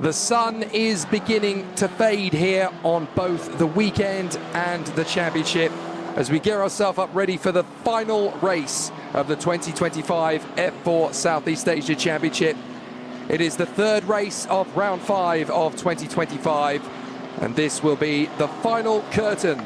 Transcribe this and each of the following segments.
The sun is beginning to fade here on both the weekend and the championship as we gear ourselves up ready for the final race of the 2025 F4 Southeast Asia Championship. It is the third race of round 5 of 2025, and this will be the final curtain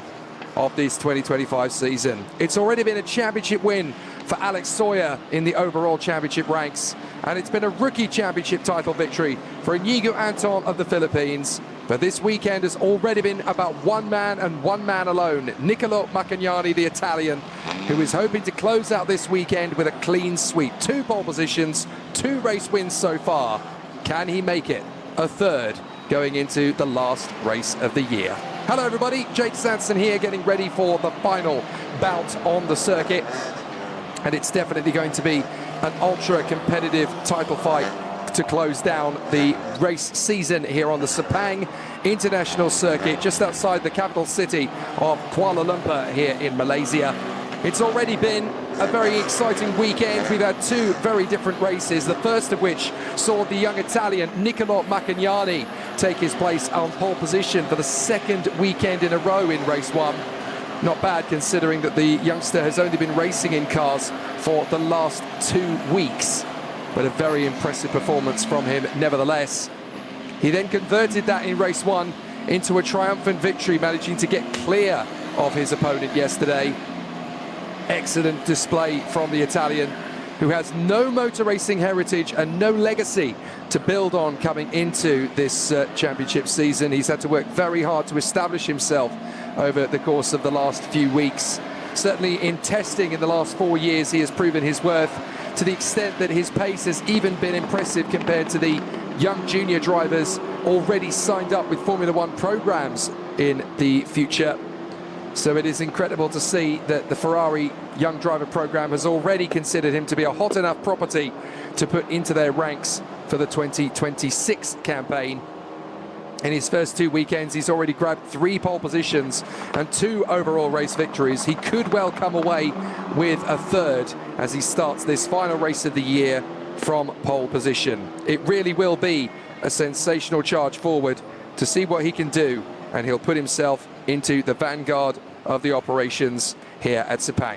of this 2025 season. It's already been a championship win for Alex Sawyer in the overall championship ranks, and it's been a rookie championship title victory for Inigo Anton of the Philippines. But this weekend has already been about one man and one man alone, Nicolo Makanyani, the Italian, who is hoping to close out this weekend with a clean sweep. 2 pole positions, 2 race wins so far. Can he make it a third going into the last race of the year? Hello everybody, Jake Sanson here, getting ready for the final bout on the circuit. And it's definitely going to be an ultra competitive title fight to close down the race season here on the Sepang International Circuit, just outside the capital city of Kuala Lumpur here in Malaysia. It's already been a very exciting weekend. We've had 2 very different races, the first of which saw the young Italian Nicolo Makanyani take his place on pole position for the 2nd weekend in a row in race 1. Not bad considering that the youngster has only been racing in cars for the last 2 weeks, but a very impressive performance from him nevertheless. He then converted that in race 1 into a triumphant victory, managing to get clear of his opponent yesterday. Excellent display from the Italian, who has no motor racing heritage and no legacy to build on coming into this championship season. He's had to work very hard to establish himself over the course of the last few weeks. Certainly in testing in the last 4 years, he has proven his worth to the extent that his pace has even been impressive compared to the young junior drivers already signed up with Formula One programs in the future. So it is incredible to see that the Ferrari Young Driver program has already considered him to be a hot enough property to put into their ranks for the 2026 campaign. In his first 2 weekends, he's already grabbed 3 pole positions and 2 overall race victories. He could well come away with a third as he starts this final race of the year from pole position. It really will be a sensational charge forward to see what he can do, and he'll put himself into the vanguard of the operations here at Sepang.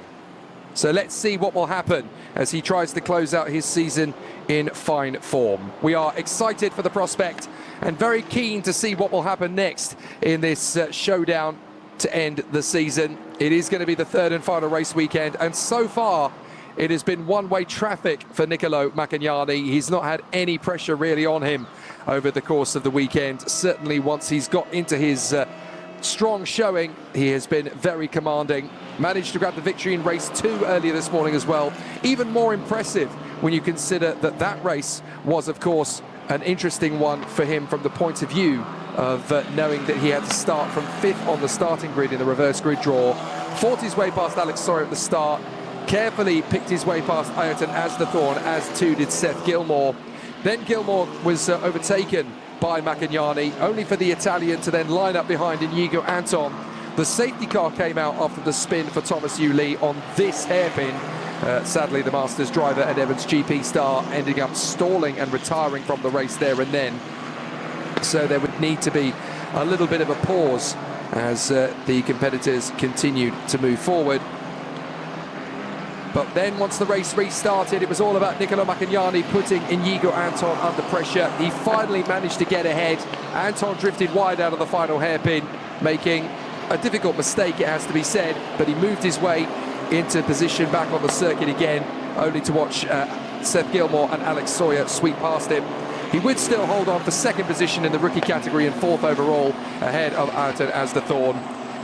So let's see what will happen as he tries to close out his season in fine form. We are excited for the prospect and very keen to see what will happen next in this showdown to end the season. It is going to be the 3rd and final race weekend, and so far it has been one-way traffic for Nicolo Makanyani. He's not had any pressure really on him over the course of the weekend. Certainly once he's got into his strong showing, he has been very commanding. Managed to grab the victory in race 2 earlier this morning as well. Even more impressive when you consider that that race was, of course, an interesting one for him from the point of view of knowing that he had to start from 5th on the starting grid in the reverse grid draw. Fought his way past Alex Sawyer at the start, carefully picked his way past Anton as the Thorn, as too did Seth Gilmore. Then Gilmore was overtaken by Makanyani, only for the Italian to then line up behind Inigo Anton. The safety car came out after the spin for Thomas Yuli on this hairpin. Sadly, the Masters driver and Evans GP star ending up stalling and retiring from the race there and then. So there would need to be a little bit of a pause as the competitors continued to move forward. But then once the race restarted, it was all about Nicolo Makanyani putting Inigo Anton under pressure. He finally managed to get ahead. Anton drifted wide out of the final hairpin, making a difficult mistake, it has to be said, but he moved his way into position back on the circuit again, only to watch Seth Gilmore and Alex Sawyer sweep past him. He would still hold on for 2nd position in the rookie category and 4th overall, ahead of Anton as the Thorn.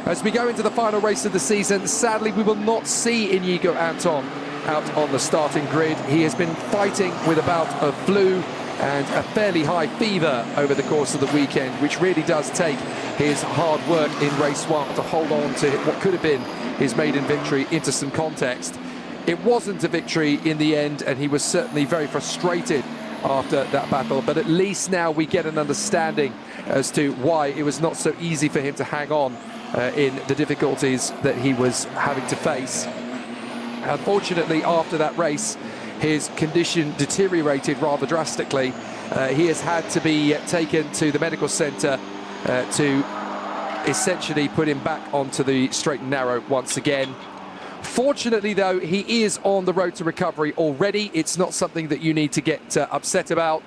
As we go into the final race of the season, sadly we will not see Inigo Anton out on the starting grid. He has been fighting with a bout of flu and a fairly high fever over the course of the weekend, which really does take his hard work in race 1 to hold on to what could have been his maiden victory into some context. It wasn't a victory in the end, and he was certainly very frustrated after that battle, but at least now we get an understanding as to why it was not so easy for him to hang on in the difficulties that he was having to face. Unfortunately, after that race, his condition deteriorated rather drastically, He has had to be taken to the medical centre to essentially put him back onto the straight and narrow once again. Fortunately, though, he is on the road to recovery already. It's not something that you need to get upset about.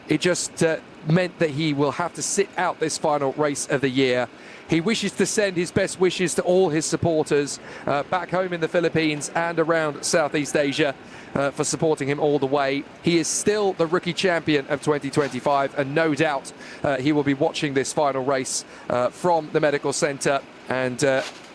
It just meant that he will have to sit out this final race of the year. He wishes to send his best wishes to all his supporters back home in the Philippines and around Southeast Asia for supporting him all the way. He is still the rookie champion of 2025, and no doubt he will be watching this final race from the medical centre. And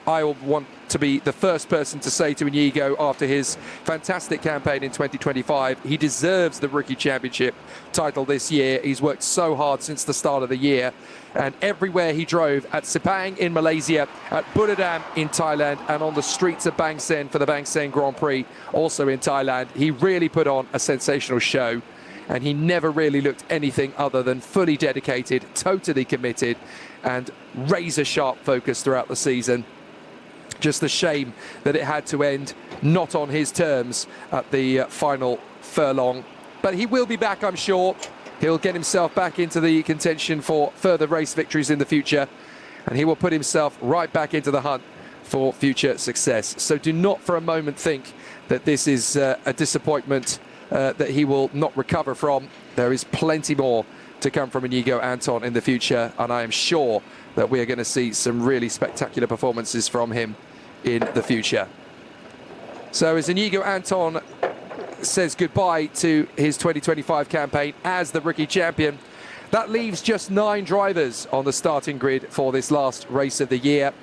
I want to be the first person to say to Inigo, after his fantastic campaign in 2025, he deserves the rookie championship title this year. He's worked so hard since the start of the year, and everywhere he drove, at Sepang in Malaysia, at Budadam in Thailand, and on the streets of Bang Sen for the Bang Sen Grand Prix, also in Thailand, he really put on a sensational show. And he never really looked anything other than fully dedicated, totally committed, and razor-sharp focus throughout the season. Just a shame that it had to end not on his terms at the final furlong. But he will be back, I'm sure. He'll get himself back into the contention for further race victories in the future, and he will put himself right back into the hunt for future success. So do not for a moment think that this is a disappointment that he will not recover from. There is plenty more to come from Inigo Anton in the future, and I am sure that we are going to see some really spectacular performances from him in the future. So as Inigo Anton says goodbye to his 2025 campaign as the rookie champion, that leaves just 9 drivers on the starting grid for this last race of the year.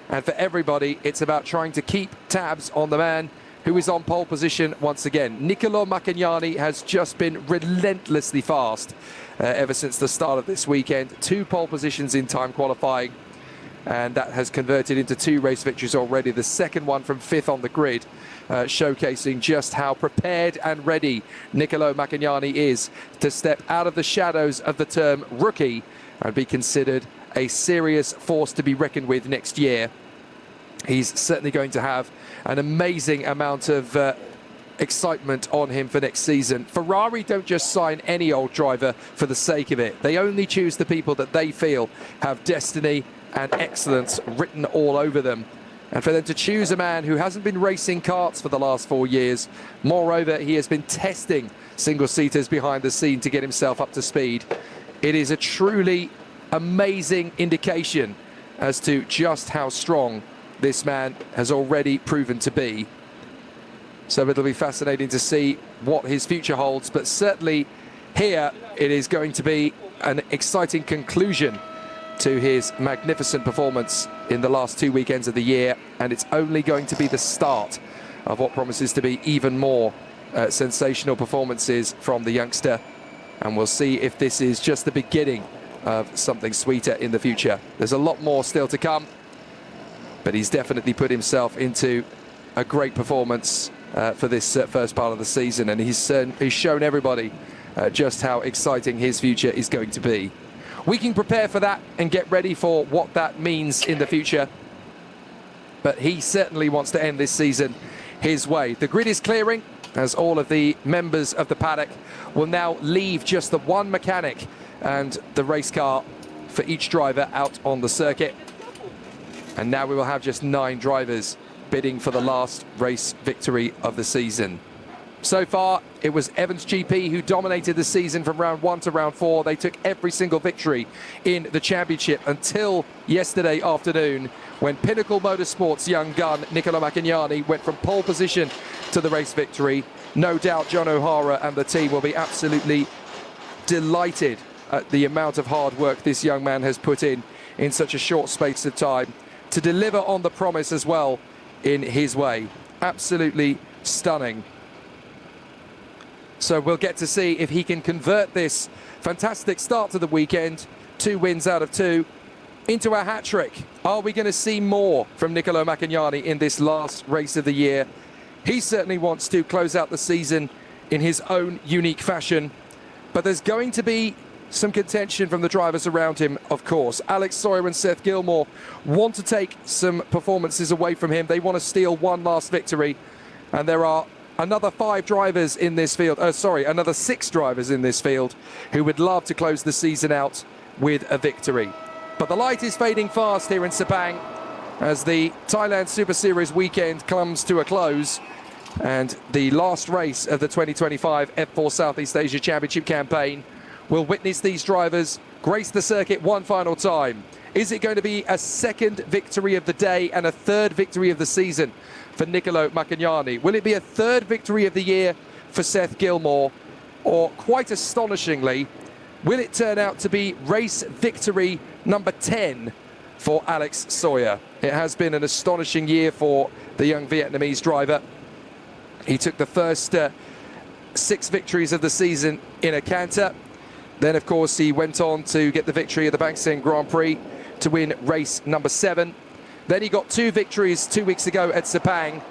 And for everybody, it's about trying to keep tabs on the man who is on pole position once again. Nicolo Makanyani has just been relentlessly fast ever since the start of this weekend. 2 pole positions in time qualifying, and that has converted into 2 race victories already. The second one from 5th on the grid, showcasing just how prepared and ready Nicolo Makanyani is to step out of the shadows of the term rookie and be considered a serious force to be reckoned with next year. He's certainly going to have an amazing amount of excitement on him for next season. Ferrari don't just sign any old driver for the sake of it. They only choose the people that they feel have destiny and excellence written all over them. And for them to choose a man who hasn't been racing karts for the last 4 years, moreover, he has been testing single-seaters behind the scene to get himself up to speed. It is a truly amazing indication as to just how strong this man has already proven to be. So it'll be fascinating to see what his future holds, but certainly here it is going to be an exciting conclusion to his magnificent performance in the last 2 weekends of the year, and it's only going to be the start of what promises to be even more sensational performances from the youngster, and we'll see if this is just the beginning of something sweeter in the future. There's a lot more still to come, but he's definitely put himself into a great performance for this first part of the season, and he's shown everybody just how exciting his future is going to be. We can prepare for that and get ready for what that means in the future, but he certainly wants to end this season his way. The grid is clearing as all of the members of the paddock will now leave just the one mechanic and the race car for each driver out on the circuit. And now we will have just 9 drivers bidding for the last race victory of the season. So far, it was Evans GP who dominated the season from round 1 to round 4. They took every single victory in the championship until yesterday afternoon, when Pinnacle Motorsports' young gun, Nicolo Makanyani, went from pole position to the race victory. No doubt John O'Hara and the team will be absolutely delighted at the amount of hard work this young man has put in such a short space of time to deliver on the promise as well in his way. Absolutely stunning. So we'll get to see if he can convert this fantastic start to the weekend, 2 wins out of 2, into a hat-trick. Are we going to see more from Nicolo Makanyani in this last race of the year? He certainly wants to close out the season in his own unique fashion, but there's going to be some contention from the drivers around him, of course. Alex Sawyer and Seth Gilmore want to take some performances away from him. They want to steal one last victory, and there are another 5 drivers in this field, another 6 drivers in this field who would love to close the season out with a victory. But the light is fading fast here in Sepang as the Thailand Super Series weekend comes to a close, and the last race of the 2025 F4 Southeast Asia Championship campaign will witness these drivers grace the circuit one final time. Is it going to be a second victory of the day and a third victory of the season for Nicolo Makanyani? Will it be a third victory of the year for Seth Gilmore? Or, quite astonishingly, will it turn out to be race victory number 10 for Alex Sawyer? It has been an astonishing year for the young Vietnamese driver. He took the first 6 victories of the season in a canter. Then, of course, he went on to get the victory at the Bang Seng Grand Prix to win race number 7. Then he got 2 victories 2 weeks ago at Sepang.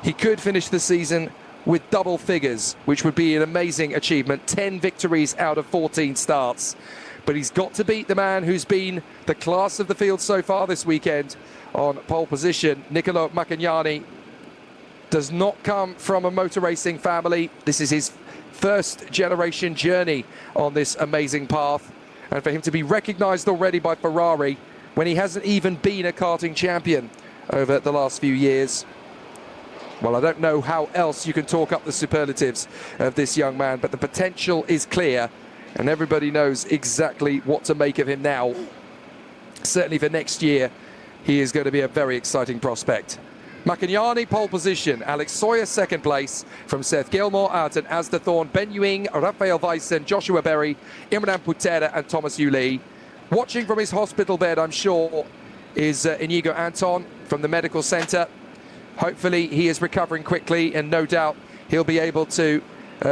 He could finish the season with double figures, which would be an amazing achievement. 10 victories out of 14 starts. But he's got to beat the man who's been the class of the field so far this weekend on pole position. Nicolo Makanyani does not come from a motor racing family. This is his first generation journey on this amazing path. And for him to be recognised already by Ferrari when he hasn't even been a karting champion over the last few years. Well, I don't know how else you can talk up the superlatives of this young man, but the potential is clear and everybody knows exactly what to make of him now. Certainly for next year, he is going to be a very exciting prospect. Makanyani pole position, Alex Sawyer second place from Seth Gilmore, Anton, Ben Yuing, Rafael Weissen, Joshua Berry, Imran Putera and Thomas Yuli. Watching from his hospital bed, I'm sure, is Inigo Anton from the medical centre. Hopefully he is recovering quickly and no doubt he'll be able to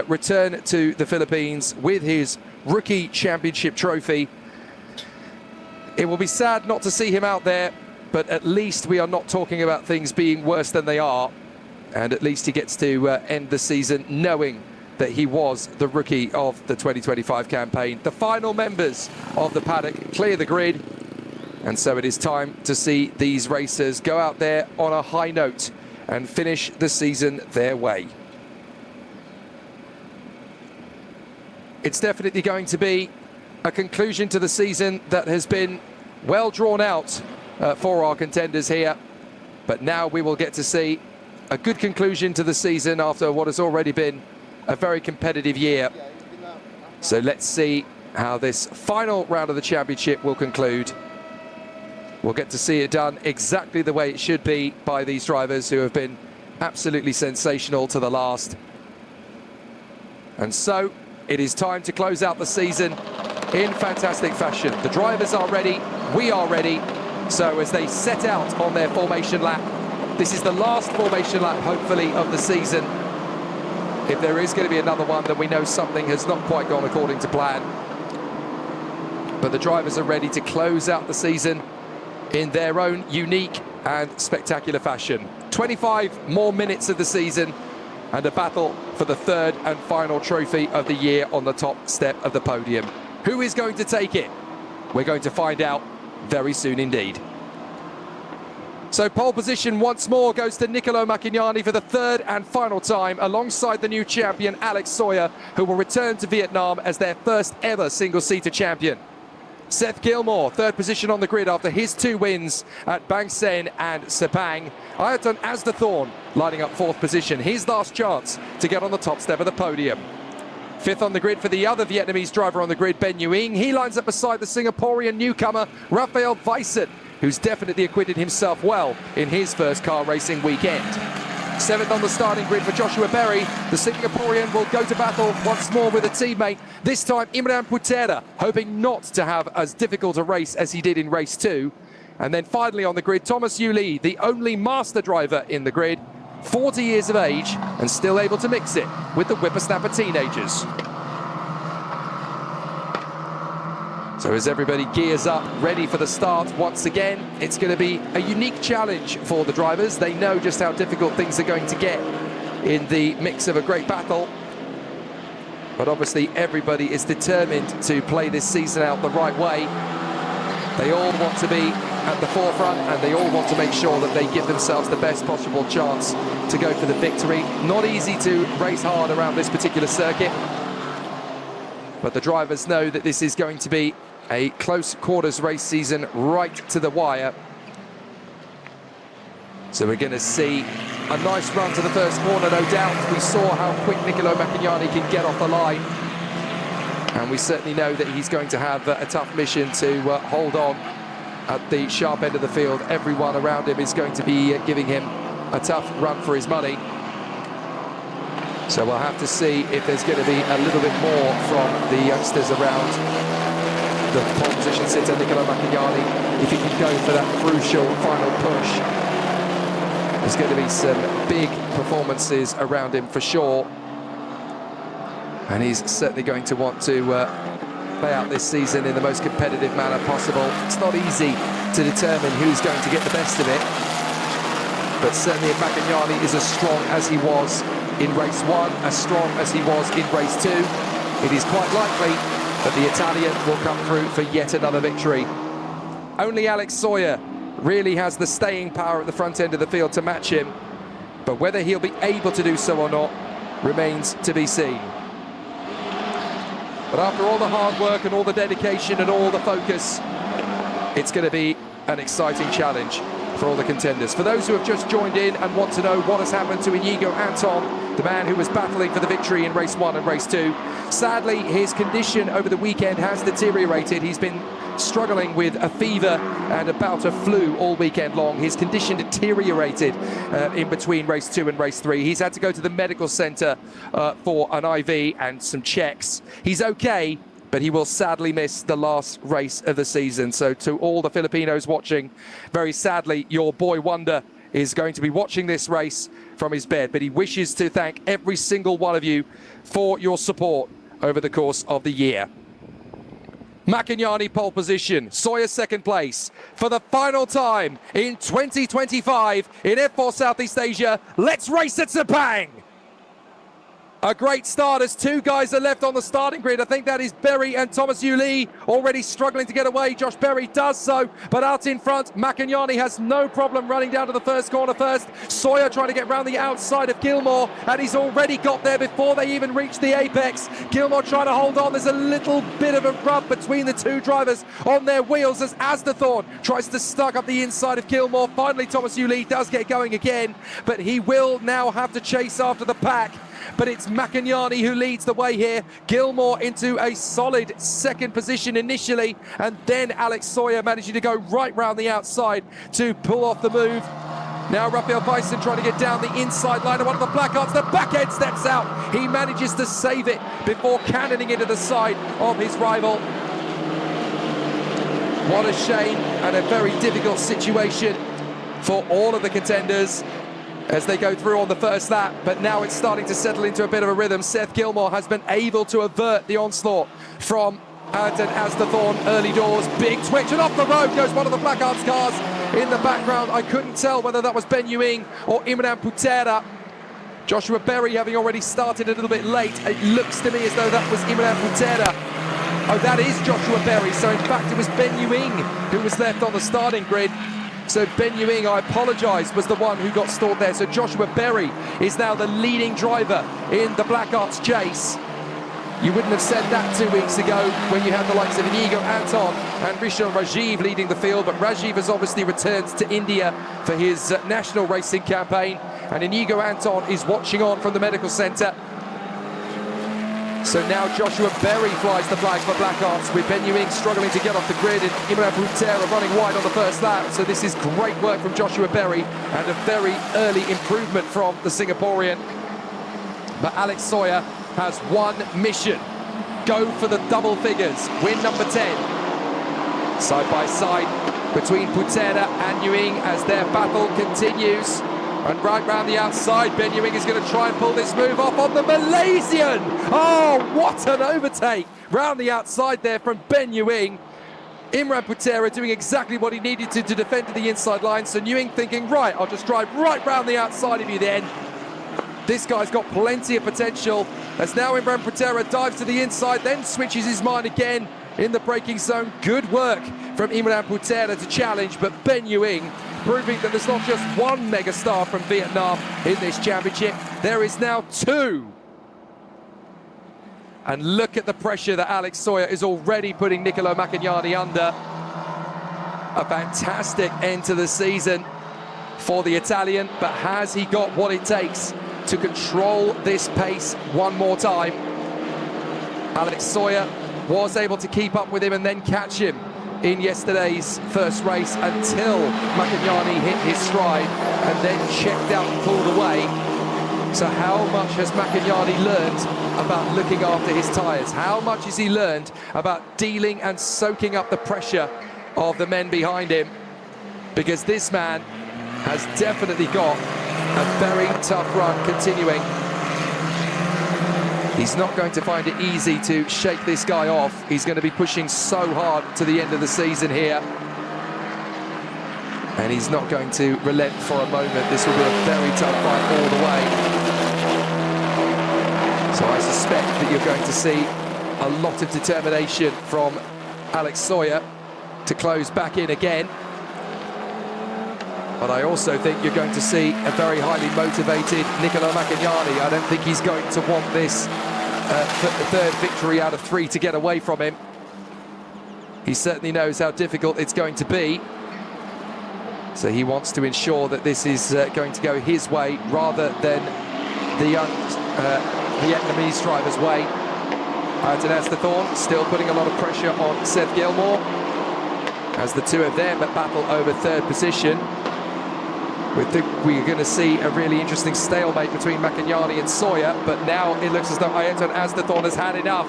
return to the Philippines with his rookie championship trophy. It will be sad not to see him out there, but at least we are not talking about things being worse than they are. And at least he gets to end the season knowing that he was the rookie of the 2025 campaign. The final members of the paddock clear the grid. And so it is time to see these racers go out there on a high note and finish the season their way. It's definitely going to be a conclusion to the season that has been well drawn out for our contenders here. But now we will get to see a good conclusion to the season after what has already been a very competitive year. So let's see how this final round of the championship will conclude. We'll get to see it done exactly the way it should be by these drivers who have been absolutely sensational to the last. And so it is time to close out the season in fantastic fashion. The drivers are ready, we are ready. So as they set out on their formation lap, this is the last formation lap, hopefully, of the season. If there is going to be another one, then we know something has not quite gone according to plan. But the drivers are ready to close out the season in their own unique and spectacular fashion. 25 more minutes of the season and a battle for the third and final trophy of the year on the top step of the podium. Who is going to take it? We're going to find out very soon indeed. So pole position once more goes to Nicolo Makanyani for the third and final time, alongside the new champion Alex Sawyer, who will return to Vietnam as their first ever single-seater champion. Seth Gilmore, third position on the grid after his 2 wins at Bang Seng and Sepang. Anton lining up 4th position, his last chance to get on the top step of the podium. 5th on the grid for the other Vietnamese driver on the grid, Ben Yuing. He lines up beside the Singaporean newcomer, Rafael Weissen, who's definitely acquitted himself well in his first car racing weekend. 7th on the starting grid for Joshua Berry. The Singaporean will go to battle once more with a teammate. This time, Imran Putera, hoping not to have as difficult a race as he did in race 2. And then finally on the grid, Thomas Yuli, the only master driver in the grid, 40 years of age and still able to mix it with the whippersnapper teenagers. So as everybody gears up, ready for the start once again, it's going to be a unique challenge for the drivers. They know just how difficult things are going to get in the mix of a great battle. But obviously everybody is determined to play this season out the right way. They all want to be at the forefront, and they all want to make sure that they give themselves the best possible chance to go for the victory. Not easy to race hard around this particular circuit, but the drivers know that this is going to be a close quarters race season right to the wire. So we're going to see a nice run to the first corner, no doubt. We saw how quick Nicolo Makanyani can get off the line, and we certainly know that he's going to have a tough mission to hold on at the sharp end of the field. Everyone around him is going to be giving him a tough run for his money. So we'll have to see if there's going to be a little bit more from the youngsters around the pole position sitter, Nicolo Makanyani, if he can go for that crucial final push. There's going to be some big performances around him for sure. And he's certainly going to want to play out this season in the most competitive manner possible. It's not easy to determine who's going to get the best of it, but certainly if Makanyani is as strong as he was in race 1, as strong as he was in race 2, it is quite likely that the Italian will come through for yet another victory. Only Alex Sawyer really has the staying power at the front end of the field to match him, but whether he'll be able to do so or not remains to be seen. But after all the hard work and all the dedication and all the focus, it's going to be an exciting challenge for all the contenders. For those who have just joined in and want to know what has happened to Inigo Anton, the man who was battling for the victory in race 1 and race 2, sadly his condition over the weekend has deteriorated. He's been struggling with a fever and a bout of flu all weekend long. His condition deteriorated in between race 2 and race 3. He's had to go to the medical centre for an IV and some checks. He's okay, but he will sadly miss the last race of the season. So to all the Filipinos watching, very sadly, your boy Wonder is going to be watching this race from his bed, but he wishes to thank every single one of you for your support over the course of the year. Makanyani pole position, Sawyer second place. For the final time in 2025 in F4 Southeast Asia, let's race at Sepang! A great start as two guys are left on the starting grid. I think that is Berry and Thomas Yuli already struggling to get away. Josh Berry does so, but out in front, Makanyani has no problem running down to the first corner first. Sawyer trying to get round the outside of Gilmore, and he's already got there before they even reach the apex. Gilmore trying to hold on. There's a little bit of a rub between the two drivers on their wheels as Asdathorn tries to stuck up the inside of Gilmore. Finally, Thomas Yuli does get going again, but he will now have to chase after the pack. But it's Makanyani who leads the way here. Gilmore into a solid second position initially, and then Alex Sawyer managing to go right round the outside to pull off the move. Now Rafael Bison trying to get down the inside line of one of the placards. The back end steps out. He manages to save it before cannoning into the side of his rival. What a shame and a very difficult situation for all of the contenders as they go through on the first lap, but now it's starting to settle into a bit of a rhythm. Seth Gilmore has been able to avert the onslaught from Anton Asdathorn early doors. Big twitch, and off the road goes one of the placards cars in the background. I couldn't tell whether that was Ben Yuing or Imran Putera. Joshua Berry having already started a little bit late. It looks to me as though that was Imran Putera. Oh, that is Joshua Berry. So in fact it was Ben Yuing who was left on the starting grid. So Ben Yuing, I apologise, was the one who got stalled there. So Joshua Berry is now the leading driver in the Black Arts chase. You wouldn't have said that 2 weeks ago when you had the likes of Inigo Anton and Rishon Rajiv leading the field, but Rajiv has obviously returned to India for his national racing campaign, and Inigo Anton is watching on from the medical centre. So now Joshua Berry flies the flag for Black Arts, with Ben Yuing struggling to get off the grid and Imran Putera running wide on the first lap. So this is great work from Joshua Berry and a very early improvement from the Singaporean. But Alex Sawyer has one mission: go for the double figures, win number 10. Side by side between Putera and Yuing as their battle continues. And right round the outside, Ben Yuing is going to try and pull this move off on the Malaysian. Oh, what an overtake round the outside there from Ben Yuing. Imran Putera doing exactly what he needed to defend to the inside line. So Yuing thinking, right, I'll just drive right round the outside of you then. This guy's got plenty of potential. As now Imran Putera dives to the inside, then switches his mind again in the braking zone. Good work from Imran Putera to challenge, but Ben Yuing proving that there's not just one megastar from Vietnam in this championship, there is now two. And look at the pressure that Alex Sawyer is already putting Nicolo Makanyani under. A fantastic end to the season for the Italian, but has he got what it takes to control this pace one more time? Alex Sawyer was able to keep up with him and then catch him in yesterday's first race until Makanyani hit his stride and then checked out and pulled away. So how much has Makanyani learned about looking after his tyres? How much has he learned about dealing and soaking up the pressure of the men behind him? Because this man has definitely got a very tough run continuing. He's not going to find it easy to shake this guy off. He's going to be pushing so hard to the end of the season here. And he's not going to relent for a moment. This will be a very tough fight all the way. So I suspect that you're going to see a lot of determination from Alex Sawyer to close back in again. But I also think you're going to see a very highly motivated Nicolo Makanyani. I don't think he's going to want this third victory out of 3 to get away from him. He certainly knows how difficult it's going to be. So he wants to ensure that this is going to go his way rather than the young Vietnamese driver's way. Anton still putting a lot of pressure on Seth Gilmore as the two of them battle over third position. We're going to see a really interesting stalemate between Makanyani and Sawyer, but now it looks as though Anton has had enough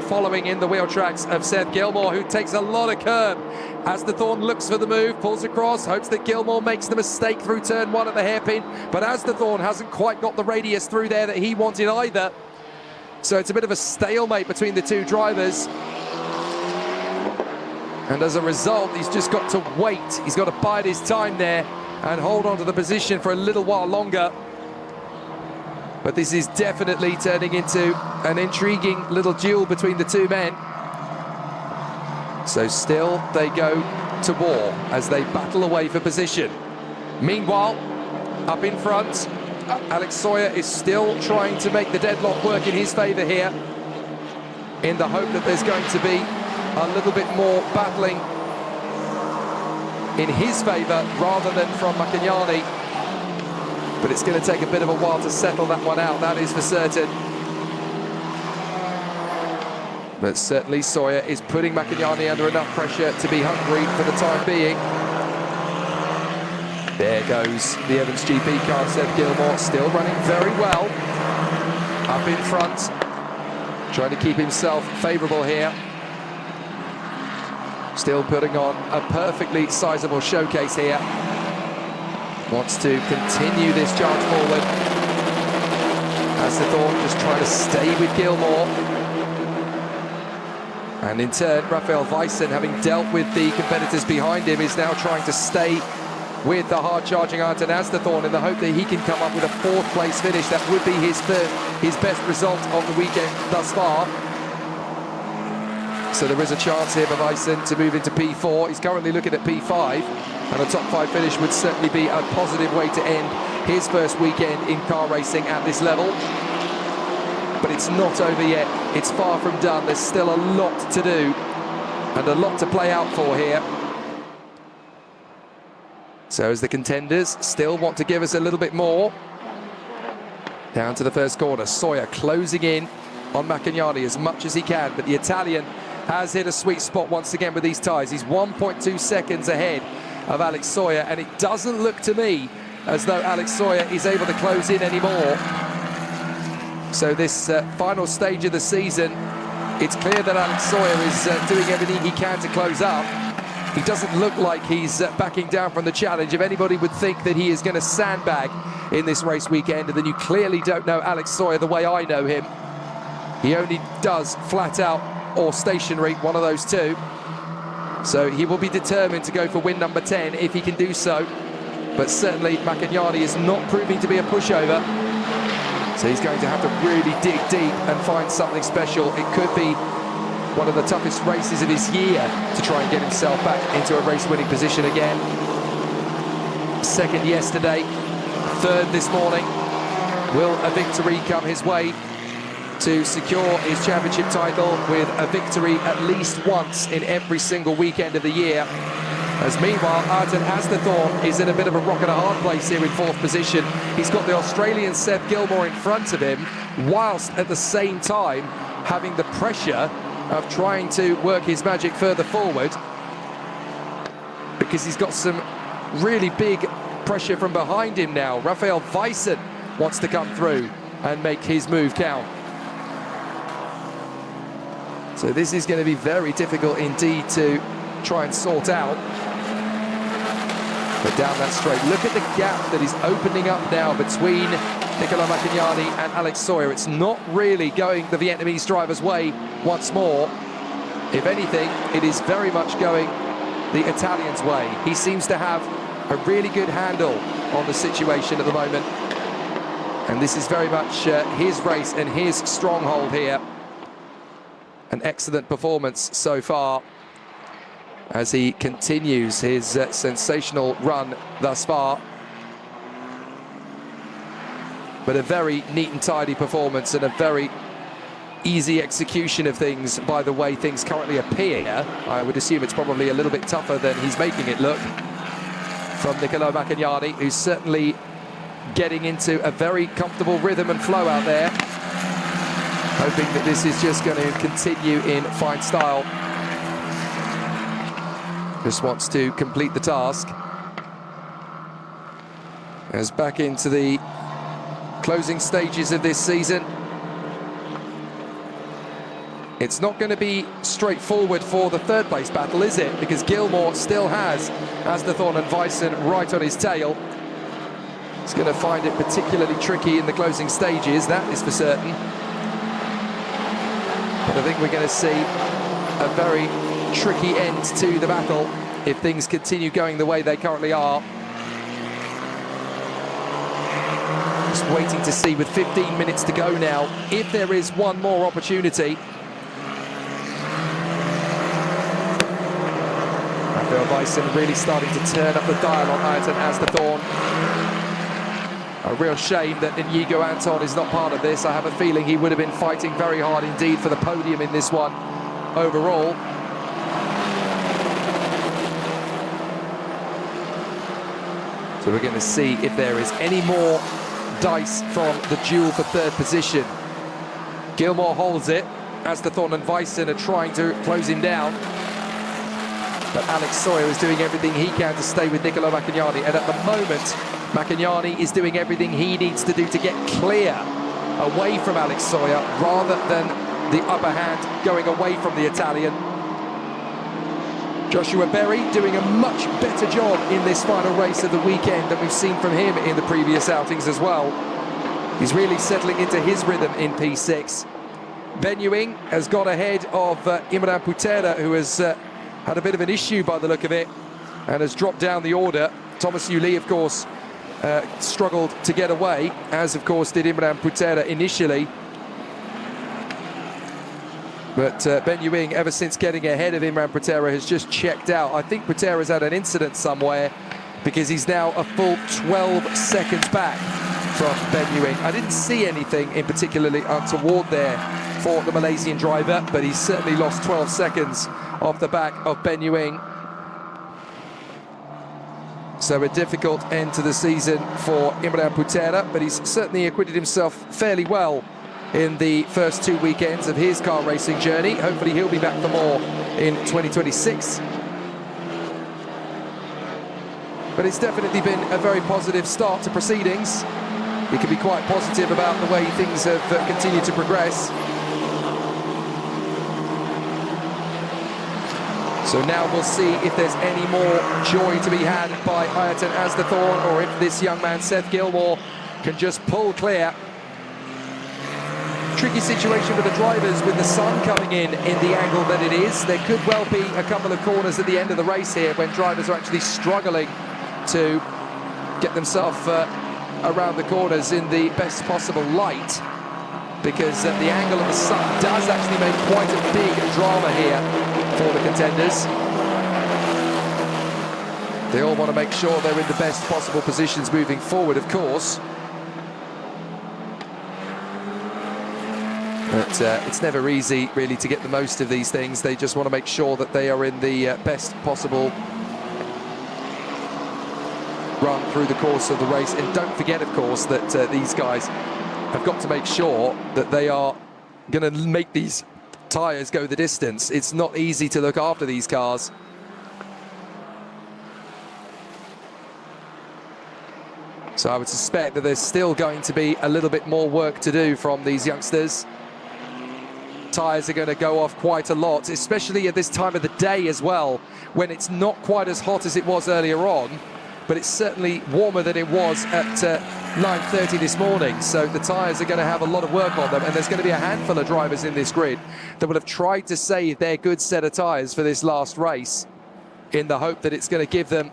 following in the wheel tracks of Seth Gilmore, who takes a lot of curb. Asthorn looks for the move, pulls across, hopes that Gilmore makes the mistake through turn 1 at the hairpin, but Asthorn hasn't quite got the radius through there that he wanted either. So it's a bit of a stalemate between the two drivers. And as a result, he's just got to wait. He's got to bide his time there and hold on to the position for a little while longer. But this is definitely turning into an intriguing little duel between the two men. So still they go to war as they battle away for position. Meanwhile, up in front, Alex Sawyer is still trying to make the deadlock work in his favour here, in the hope that there's going to be a little bit more battling in his favour rather than from Makanyani. But it's going to take a bit of a while to settle that one out, that is for certain. But certainly Sawyer is putting Makanyani under enough pressure to be hungry for the time being. There goes the Evans GP car. Seth Gilmore still running very well up in front, trying to keep himself favourable here. Still putting on a perfectly sizable showcase here. Wants to continue this charge forward. Asthorn just trying to stay with Gilmore. And in turn, Raphael Weissen, having dealt with the competitors behind him, is now trying to stay with the hard-charging Anton Asthorn in the hope that he can come up with a 4th place finish. That would be his best result of the weekend thus far. So there is a chance here for Weissen to move into P4. He's currently looking at P5, and a top 5 finish would certainly be a positive way to end his first weekend in car racing at this level. But it's not over yet. It's far from done. There's still a lot to do and a lot to play out for here. So as the contenders still want to give us a little bit more. Down to the first corner, Sawyer closing in on Makanyani as much as he can, but the Italian has hit a sweet spot once again with these tyres. He's 1.2 seconds ahead of Alex Sawyer, and it doesn't look to me as though Alex Sawyer is able to close in anymore. So this final stage of the season, it's clear that Alex Sawyer is doing everything he can to close up. He doesn't look like he's backing down from the challenge. If anybody would think that he is going to sandbag in this race weekend, then you clearly don't know Alex Sawyer the way I know him. He only does flat out or stationary, one of those two. So he will be determined to go for win number 10 if he can do so. But certainly Makanyani is not proving to be a pushover. So he's going to have to really dig deep and find something special. It could be one of the toughest races of his year to try and get himself back into a race-winning position again. Second yesterday, third this morning. Will a victory come his way to secure his championship title with a victory at least once in every single weekend of the year? As meanwhile, Anton is in a bit of a rock and a hard place here in fourth position. He's got the Australian Seth Gilmore in front of him, whilst at the same time having the pressure of trying to work his magic further forward, because he's got some really big pressure from behind him now. Rafael Weissen wants to come through and make his move count. So this is going to be very difficult indeed to try and sort out. But down that straight, look at the gap that is opening up now between Nicolo Makanyani and Alex Sawyer. It's not really going the Vietnamese driver's way once more. If anything, it is very much going the Italian's way. He seems to have a really good handle on the situation at the moment. And this is very much his race and his stronghold here. An excellent performance so far as he continues his sensational run thus far. But a very neat and tidy performance and a very easy execution of things by the way things currently appear. I would assume it's probably a little bit tougher than he's making it look from Nicolo Makanyani, who's certainly getting into a very comfortable rhythm and flow out there, hoping that this is just going to continue in fine style. Just wants to complete the task. As back into the closing stages of this season, it's not going to be straightforward for the third place battle, is it? Because Gilmore still has Anton and Weissen right on his tail. He's going to find it particularly tricky in the closing stages, that is for certain. But I think we're going to see a very tricky end to the battle if things continue going the way they currently are. Just waiting to see, with 15 minutes to go now, if there is one more opportunity. Rafael Weissen really starting to turn up the dial on Anton. A real shame that Inigo Anton is not part of this. I have a feeling he would have been fighting very hard indeed for the podium in this one overall. So we're going to see if there is any more dice from the duel for third position. Gilmore holds it. Anton and Weissen are trying to close him down. But Alex Sawyer is doing everything he can to stay with Nicolo Makanyani. And at the moment, Makanyani is doing everything he needs to do to get clear away from Alex Sawyer, rather than the upper hand going away from the Italian. Joshua Berry doing a much better job in this final race of the weekend than we've seen from him in the previous outings as well. He's really settling into his rhythm in P6. Ben Ewing has got ahead of Imran Putera, who has had a bit of an issue by the look of it and has dropped down the order. Thomas Yuli, of course, struggled to get away, as of course did Imran Putera initially. But Ben Ewing, ever since getting ahead of Imran Putera, has just checked out. I think Putera's had an incident somewhere, because he's now a full 12 seconds back from Ben Ewing. I didn't see anything in particularly untoward there for the Malaysian driver, but he's certainly lost 12 seconds off the back of Ben Ewing. So a difficult end to the season for Imran Putera, but he's certainly acquitted himself fairly well in the first two weekends of his car racing journey. Hopefully he'll be back for more in 2026. But it's definitely been a very positive start to proceedings. We can be quite positive about the way things have continued to progress. So now we'll see if there's any more joy to be had by Ayrton Asdathorn, or if this young man, Seth Gilmore, can just pull clear. Tricky situation with the drivers, with the sun coming in the angle that it is. There could well be a couple of corners at the end of the race here when drivers are actually struggling to get themselves around the corners in the best possible light. because the angle of the sun does actually make quite a big drama here for the contenders. They all want to make sure they're in the best possible positions moving forward, of course. But it's never easy, really, to get the most of these things. They just want to make sure that they are in the best possible run through the course of the race. And don't forget, of course, that these guys have got to make sure that they are going to make these tyres go the distance. It's not easy to look after these cars. So I would suspect that there's still going to be a little bit more work to do from these youngsters. Tyres are going to go off quite a lot, especially at this time of the day as well, when it's not quite as hot as it was earlier on, but it's certainly warmer than it was at 9:30 this morning. So the tyres are going to have a lot of work on them, and there's going to be a handful of drivers in this grid that will have tried to save their good set of tyres for this last race in the hope that it's going to give them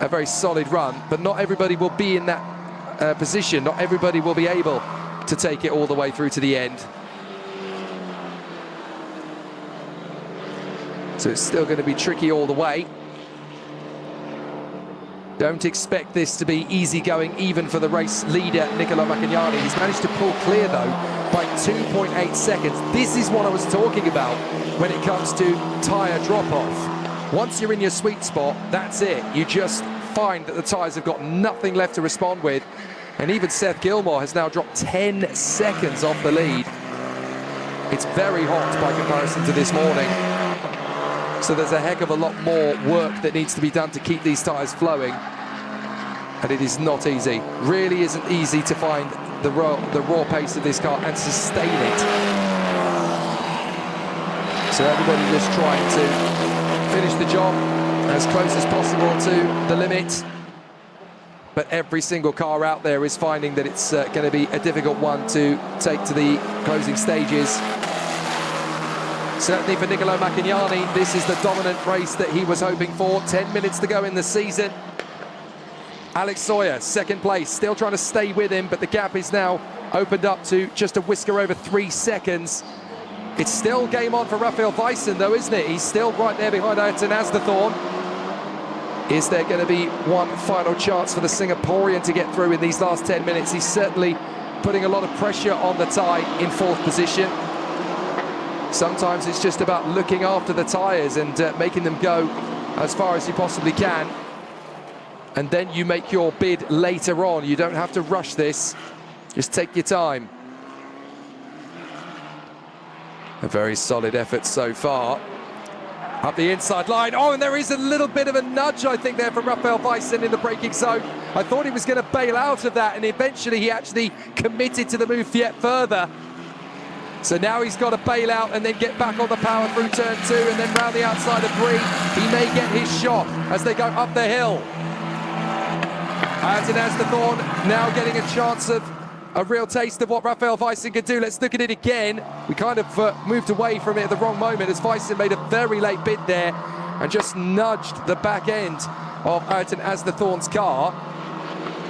a very solid run. But not everybody will be in that position. Not everybody will be able to take it all the way through to the end. So it's still going to be tricky all the way. Don't expect this to be easy going, even for the race leader, Nicolo Makanyani. He's managed to pull clear, though, by 2.8 seconds. This is what I was talking about when it comes to tyre drop-off. Once you're in your sweet spot, that's it. You just find that the tyres have got nothing left to respond with. And even Seth Gilmore has now dropped 10 seconds off the lead. It's very hot by comparison to this morning. So there's a heck of a lot more work that needs to be done to keep these tyres flowing. And it is not easy. Really isn't easy to find the raw pace of this car and sustain it. So everybody just trying to finish the job as close as possible to the limit. But every single car out there is finding that it's going to be a difficult one to take to the closing stages. Certainly for Nicolo Makanyani, this is the dominant race that he was hoping for. 10 minutes to go in the season. Alex Sawyer, second place, still trying to stay with him, but the gap is now opened up to just a whisker over 3 seconds. It's still game on for Raphael Weissen, though, isn't it? He's still right there behind Anton. Is there going to be one final chance for the Singaporean to get through in these last 10 minutes? He's certainly putting a lot of pressure on the tie in 4th position. Sometimes it's just about looking after the tyres and making them go as far as you possibly can. And then you make your bid later on. You don't have to rush this. Just take your time. A very solid effort so far. Up the inside line. Oh, and there is a little bit of a nudge, I think, there from Raphael Weissen in the braking zone. I thought he was going to bail out of that, and eventually he actually committed to the move yet further. So now he's got to bail out and then get back on the power through turn 2 and then round the outside of 3. He may get his shot as they go up the hill. Anton now getting a chance of a real taste of what Raphael Weissen can do. Let's look at it again. We kind of moved away from it at the wrong moment as Weissen made a very late bid there and just nudged the back end of Anton Asnathorn's car.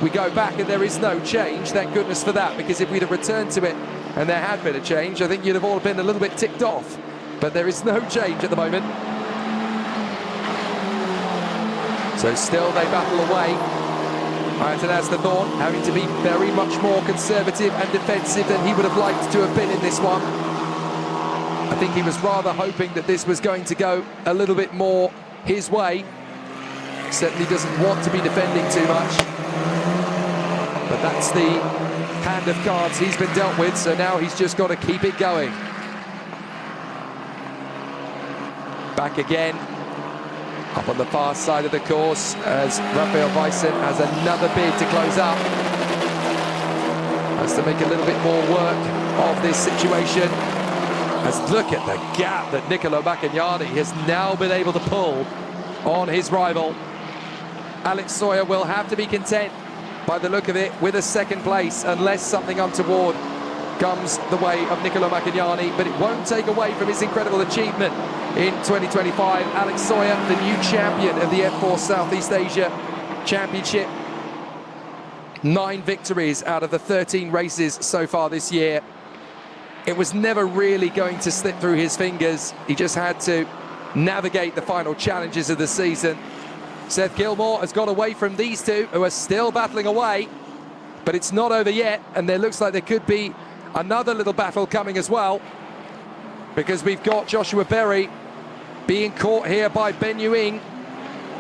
We go back and there is no change. Thank goodness for that, because if we'd have returned to it and there had been a change, I think you'd have all been a little bit ticked off. But there is no change at the moment. So still they battle away. Anton Asnathorn having to be very much more conservative and defensive than he would have liked to have been in this one. I think he was rather hoping that this was going to go a little bit more his way. Certainly doesn't want to be defending too much. But that's the hand of cards he's been dealt with, so now he's just got to keep it going. Back again, up on the far side of the course as Raphael Weissen has another bid to close up. Has to make a little bit more work of this situation. As look at the gap that Nicolo Makanyani has now been able to pull on his rival. Alex Sawyer will have to be content, by the look of it, with a second place, unless something untoward comes the way of Nicolo Makanyani, but it won't take away from his incredible achievement in 2025. Alex Sawyer, the new champion of the F4 Southeast Asia Championship. 9 victories out of the 13 races so far this year. it was never really going to slip through his fingers. He just had to navigate the final challenges of the season. Seth Gilmore has got away from these two, who are still battling away, but it's not over yet, and there looks like there could be another little battle coming as well, because we've got Joshua Berry being caught here by Ben Yuing.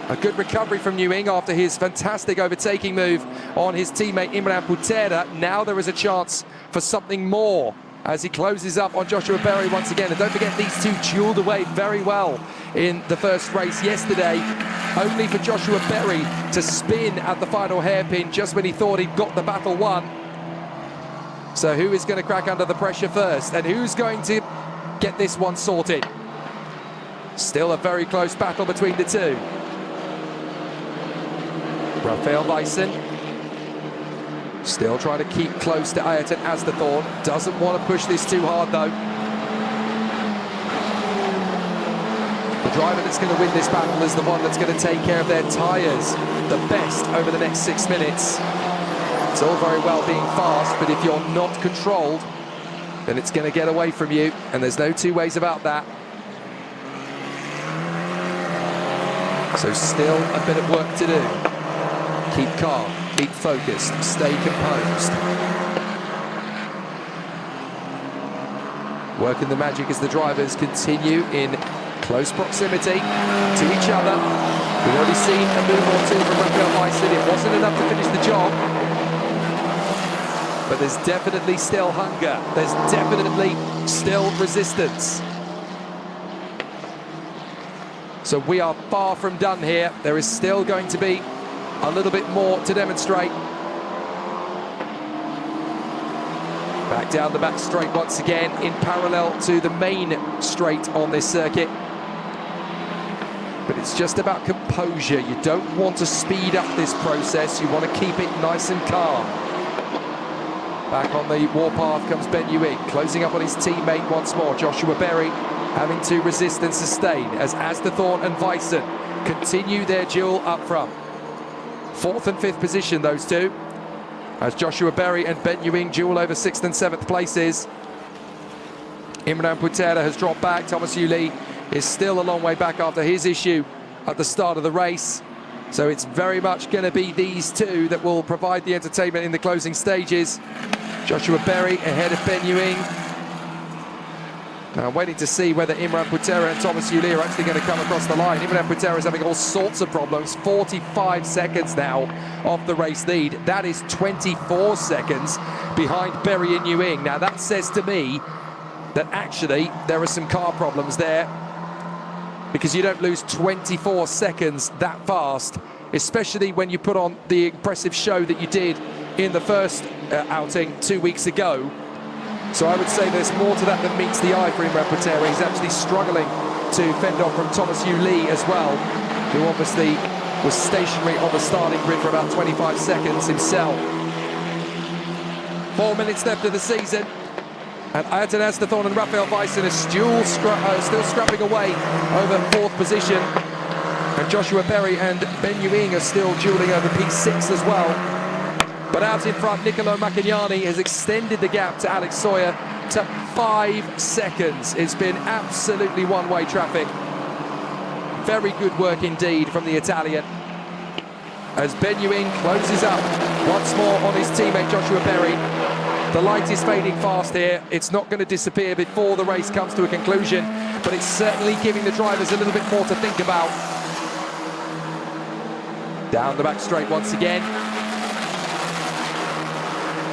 A good recovery from Yuing after his fantastic overtaking move on his teammate Imran Putera. Now there is a chance for something more as he closes up on Joshua Berry once again. And don't forget, these two duelled away very well in the first race yesterday, only for Joshua Berry to spin at the final hairpin just when he thought he'd got the battle won. So who is going to crack under the pressure first, and who's going to get this one sorted? Still a very close battle between the two. Rafael Weissen still trying to keep close to Ayrton Asdathorn. Doesn't want to push this too hard though. The driver that's going to win this battle is the one that's going to take care of their tyres the best over the next 6 minutes. It's all very well being fast, but if you're not controlled, then it's going to get away from you, and there's no two ways about that. So still a bit of work to do. Keep calm, keep focused, stay composed. Working the magic as the drivers continue in close proximity to each other. We've already seen a move or two from Rafael Weissen. It wasn't enough to finish the job, but there's definitely still hunger. There's definitely still resistance. So we are far from done here. There is still going to be a little bit more to demonstrate. Back down the back straight once again, in parallel to the main straight on this circuit. But it's just about composure. You don't want to speed up this process. You want to keep it nice and calm. Back on the warpath comes Ben Yuing, closing up on his teammate once more. Joshua Berry having to resist and sustain as Asdathorn and Weissen continue their duel up front. 4th and 5th position, those two, as Joshua Berry and Ben Yuing duel over 6th and 7th places. Imran Putera has dropped back. Thomas Yuli is still a long way back after his issue at the start of the race. So it's very much going to be these two that will provide the entertainment in the closing stages. Joshua Berry ahead of Ben Yuing. Now I'm waiting to see whether Imran Putera and Thomas Yuli are actually going to come across the line. Imran Putera is having all sorts of problems. 45 seconds now off the race lead. That is 24 seconds behind Berry and Yuing. Now that says to me that actually there are some car problems there, because you don't lose 24 seconds that fast, especially when you put on the impressive show that you did in the first outing 2 weeks ago. So I would say there's more to that than meets the eye for Imran Putera. He's actually struggling to fend off from Thomas Yuli as well, who obviously was stationary on the starting grid for about 25 seconds himself. 4 minutes left of the season, and Ayrton Asdathorn and Rafael Weissen are still scrapping away over 4th position, and Joshua Berry and Ben Yuing are still dueling over P6 as well. But out in front, Nicolo Makanyani has extended the gap to Alex Sawyer to 5 seconds. It's been absolutely one-way traffic. Very good work indeed from the Italian, as Ben Yuing closes up once more on his teammate Joshua Berry. The light is fading fast here. It's not going to disappear before the race comes to a conclusion, but it's certainly giving the drivers a little bit more to think about. Down the back straight once again.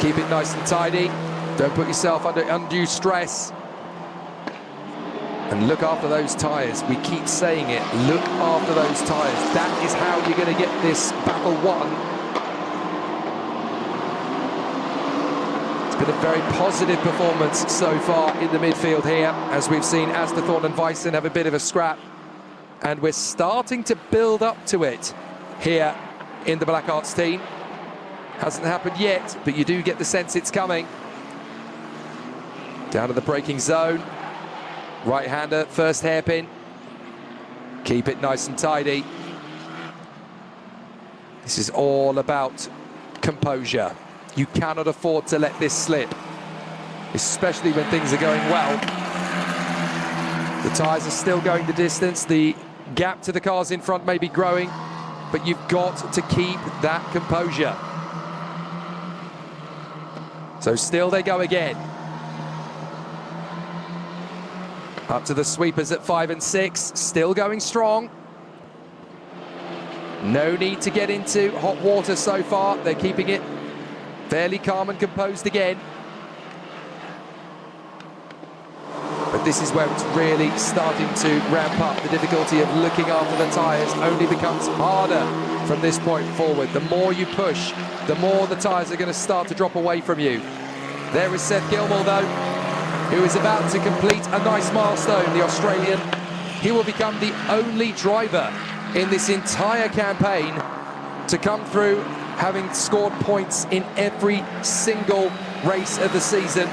Keep it nice and tidy. Don't put yourself under undue stress. And look after those tyres. We keep saying it. Look after those tyres. That is how you're going to get this battle won. It's been a very positive performance so far in the midfield here, as we've seen Asdathorn and Weissen have a bit of a scrap. And we're starting to build up to it here in the Black Arts team. Hasn't happened yet, but you do get the sense it's coming. Down to the braking zone. Right-hander, first hairpin. Keep it nice and tidy. This is all about composure. You cannot afford to let this slip. especially when things are going well. The tyres are still going the distance. The gap to the cars in front may be growing, but you've got to keep that composure. So still they go again. Up to the sweepers at 5 and 6, still going strong. No need to get into hot water so far. They're keeping it fairly calm and composed again. But this is where it's really starting to ramp up. The difficulty of looking after the tyres only becomes harder from this point forward. The more you push, the more the tyres are going to start to drop away from you. There is Seth Gilmore, though, who is about to complete a nice milestone. The Australian, he will become the only driver in this entire campaign to come through having scored points in every single race of the season.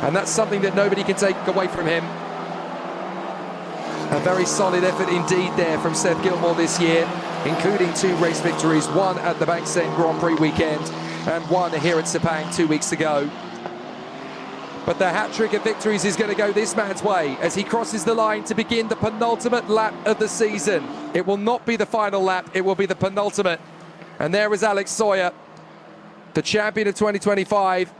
And that's something that nobody can take away from him. A very solid effort indeed there from Seth Gilmore this year, including 2 race victories, one at the Banksend Grand Prix weekend and one here at Sepang 2 weeks ago. But the hat-trick of victories is going to go this man's way as he crosses the line to begin the penultimate lap of the season. It will not be the final lap, it will be the penultimate. And there is Alex Sawyer, the champion of 2025,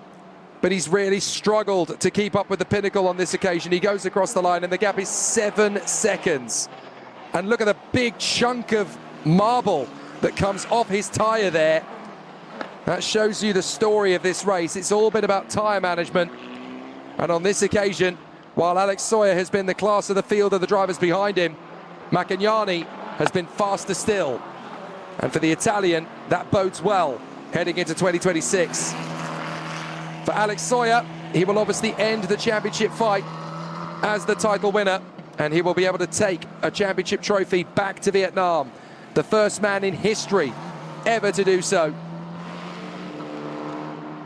but he's really struggled to keep up with the pinnacle on this occasion. He goes across the line and the gap is 7 seconds. And look at the big chunk of marble that comes off his tyre there. That shows you the story of this race. It's all been about tyre management. And on this occasion, while Alex Sawyer has been the class of the field of the drivers behind him, Makanyani has been faster still. And for the Italian, that bodes well heading into 2026. For Alex Sawyer, he will obviously end the championship fight as the title winner, and he will be able to take a championship trophy back to Vietnam. The first man in history ever to do so.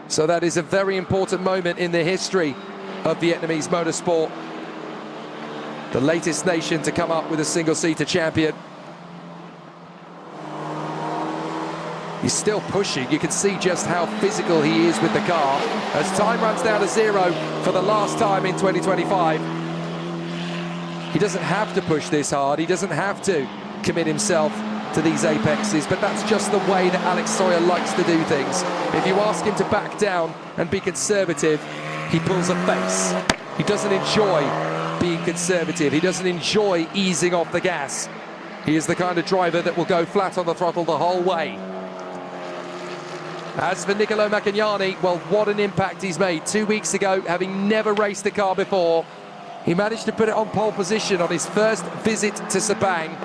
So that is a very important moment in the history of Vietnamese motorsport. The latest nation to come up with a single-seater champion. He's still pushing. You can see just how physical he is with the car as time runs down to 0 for the last time in 2025. He doesn't have to push this hard. He doesn't have to commit himself to these apexes, but that's just the way that Alex Sawyer likes to do things. If you ask him to back down and be conservative, he pulls a face. He doesn't enjoy being conservative. He doesn't enjoy easing off the gas. He is the kind of driver that will go flat on the throttle the whole way. As for Nicolo Makanyani, well, what an impact he's made. 2 weeks ago, having never raced the car before, he managed to put it on pole position on his first visit to Sepang.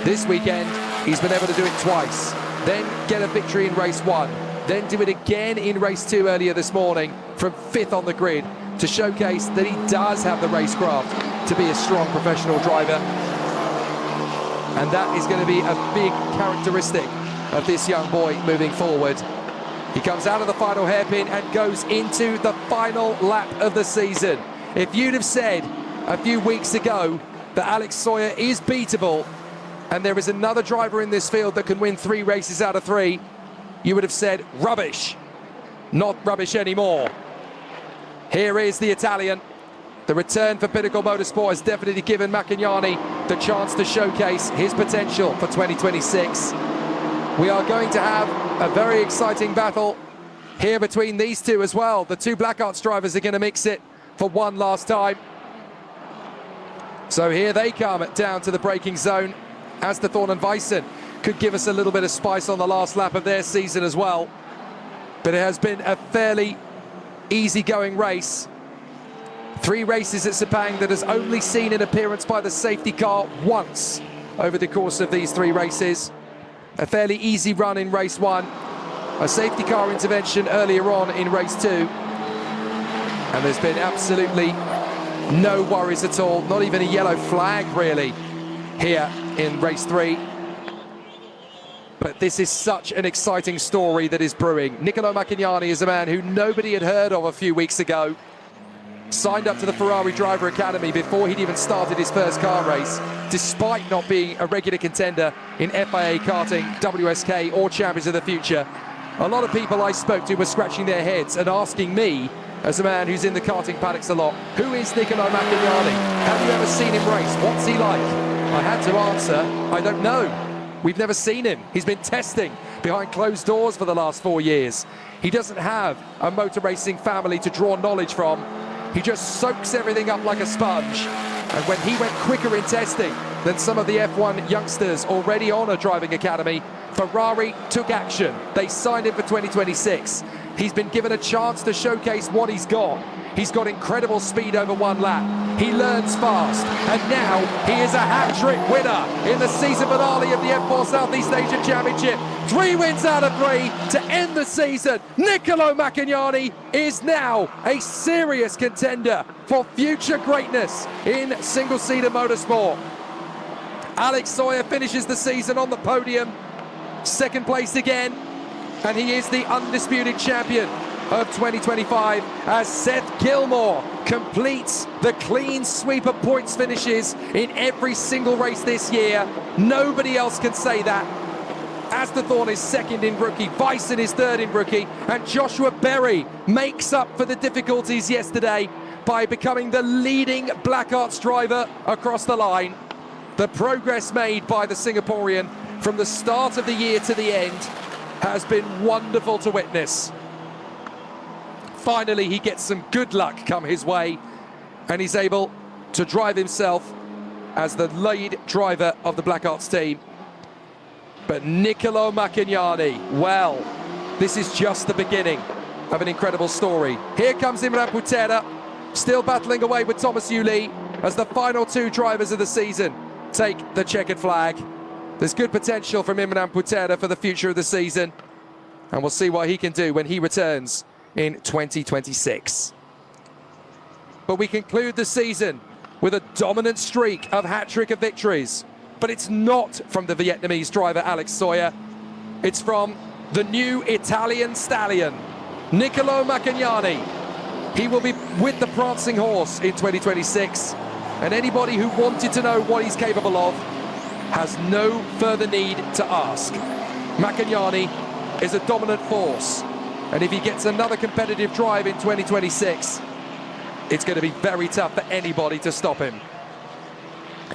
This weekend, he's been able to do it twice, then get a victory in race 1, then do it again in race 2 earlier this morning from 5th on the grid to showcase that he does have the racecraft to be a strong professional driver. And that is going to be a big characteristic of this young boy moving forward. He comes out of the final hairpin and goes into the final lap of the season. If you'd have said a few weeks ago that Alex Sawyer is beatable and there is another driver in this field that can win 3 races out of 3, you would have said rubbish. Not rubbish anymore. Here is the Italian. The return for Pinnacle Motorsport has definitely given Makanyani the chance to showcase his potential for 2026. We are going to have a very exciting battle here between these two as well. The 2 Black Arts drivers are going to mix it for one last time. So here they come down to the braking zone. As the Thorn and Weissen could give us a little bit of spice on the last lap of their season as well. But it has been a fairly easy-going race. 3 races at Sepang that has only seen an appearance by the safety car once over the course of these 3 races. A fairly easy run in race 1, a safety car intervention earlier on in race 2, and there's been absolutely no worries at all, not even a yellow flag really here in race 3. But this is such an exciting story that is brewing. Nicolo Makanyani is a man who nobody had heard of a few weeks ago. Signed up to the Ferrari Driver Academy before he'd even started his first car race, despite not being a regular contender in FIA karting, WSK or Champions of the Future. A lot of people I spoke to were scratching their heads and asking me as a man who's in the karting paddocks a lot. Who is Nicolo Makanyani? Have you ever seen him race? What's he like? I had to answer, I don't know. We've never seen him. He's been testing behind closed doors for the last 4 years. He doesn't have a motor racing family to draw knowledge from. He just soaks everything up like a sponge. And when he went quicker in testing than some of the F1 youngsters already on a driving academy, Ferrari took action. They signed him for 2026. He's been given a chance to showcase what he's got. He's got incredible speed over one lap. He learns fast, and now he is a hat-trick winner in the season finale of the F4 Southeast Asian Championship. 3 wins out of 3 to end the season. Nicolo Makanyani is now a serious contender for future greatness in single-seater motorsport. Alex Sawyer finishes the season on the podium, second place again, and he is the undisputed champion of 2025 as Seth Gilmore completes the clean sweep of points finishes in every single race this year. Nobody else can say that. Aston is second in rookie, Bison is third in rookie, and Joshua Berry makes up for the difficulties yesterday by becoming the leading Black Arts driver across the line. The progress made by the Singaporean from the start of the year to the end has been wonderful to witness. Finally, he gets some good luck come his way, and he's able to drive himself as the lead driver of the Black Arts team. But Nicolo Makanyani, well, this is just the beginning of an incredible story. Here comes Imran Putera, still battling away with Thomas Yuli as the final 2 drivers of the season take the checkered flag. There's good potential from Imran Putera for the future of the season, and we'll see what he can do when he returns in 2026. But we conclude the season with a dominant streak of hat-trick of victories. But it's not from the Vietnamese driver Alex Sawyer. It's from the new Italian stallion, Nicolo Makanyani. He will be with the prancing horse in 2026. And anybody who wanted to know what he's capable of has no further need to ask. Makanyani is a dominant force. And if he gets another competitive drive in 2026, it's going to be very tough for anybody to stop him.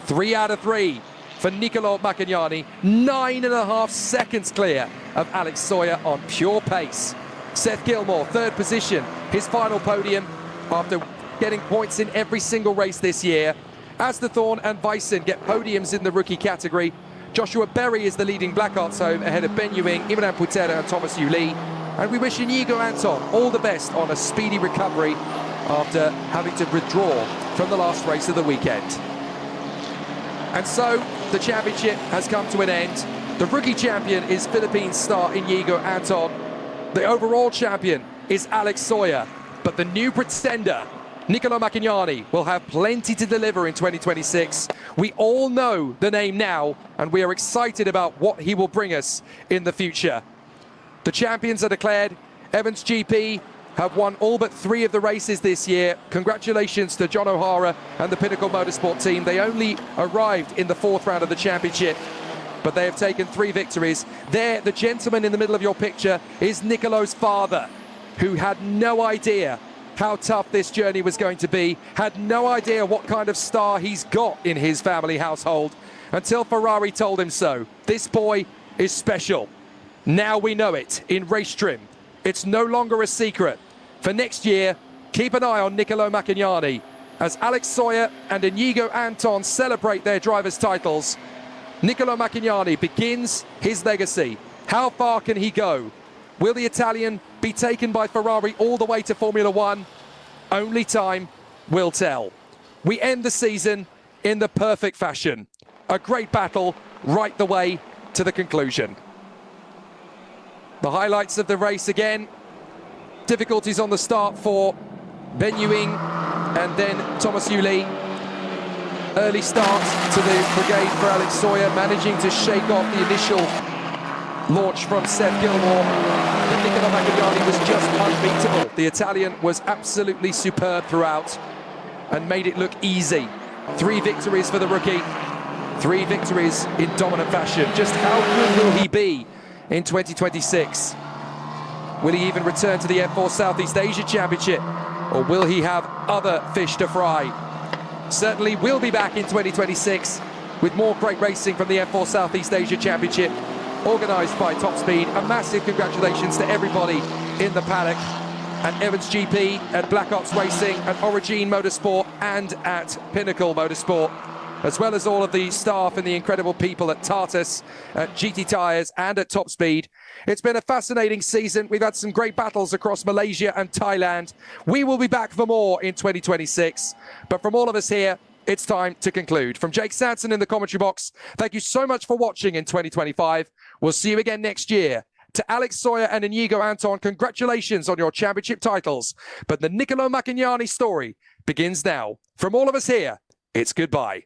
3 out of 3 for Nicolo Makanyani, 9.5 seconds clear of Alex Sawyer on pure pace. Seth Gilmore, third position, his final podium after getting points in every single race this year. Aston and Bison get podiums in the rookie category. Joshua Berry is the leading Black Arts home ahead of Ben Ewing, Imran Putera and Thomas Yuli. And we wish Inigo Anton all the best on a speedy recovery after having to withdraw from the last race of the weekend. And so the championship has come to an end. The rookie champion is Philippine star Inigo Anton. The overall champion is Alex Sawyer. But the new pretender, Nicolo Makanyani, will have plenty to deliver in 2026. We all know the name now, and we are excited about what he will bring us in the future. The champions are declared. Evans GP have won all but 3 of the races this year. Congratulations to John O'Hara and the Pinnacle Motorsport team. They only arrived in the 4th round of the championship, but they have taken 3 victories. There, the gentleman in the middle of your picture is Nicolo's father, who had no idea how tough this journey was going to be, had no idea what kind of star he's got in his family household, until Ferrari told him so. This boy is special. Now we know it in race trim. It's no longer a secret. For next year, keep an eye on Nicolo Makanyani as Alex Sawyer and Inigo Anton celebrate their drivers' titles. Nicolo Makanyani begins his legacy. How far can he go? Will the Italian be taken by Ferrari all the way to Formula One? Only time will tell. We end the season in the perfect fashion. A great battle right the way to the conclusion. The highlights of the race again. Difficulties on the start for Ben Ewing and then Thomas Yuli. Early start to the brigade for Alex Sawyer, managing to shake off the initial launch from Seth Gilmore. But Nicolo Makanyani was just unbeatable. The Italian was absolutely superb throughout and made it look easy. 3 victories for the rookie. 3 victories in dominant fashion. Just how good will he be in 2026? Will he even return to the F4 Southeast Asia Championship or will he have other fish to fry? Certainly we'll be back in 2026 with more great racing from the F4 Southeast Asia Championship, organised by Top Speed. A massive congratulations to everybody in the paddock, at Evans GP, at Black Ops Racing, at Origin Motorsport and at Pinnacle Motorsport, as well as all of the staff and the incredible people at Tartus, at GT Tyres and at Top Speed. It's been a fascinating season. We've had some great battles across Malaysia and Thailand. We will be back for more in 2026. But from all of us here, it's time to conclude. From Jake Sanson in the commentary box, thank you so much for watching in 2025. We'll see you again next year. To Alex Sawyer and Inigo Anton, congratulations on your championship titles. But the Nicolo Makanyani story begins now. From all of us here, it's goodbye.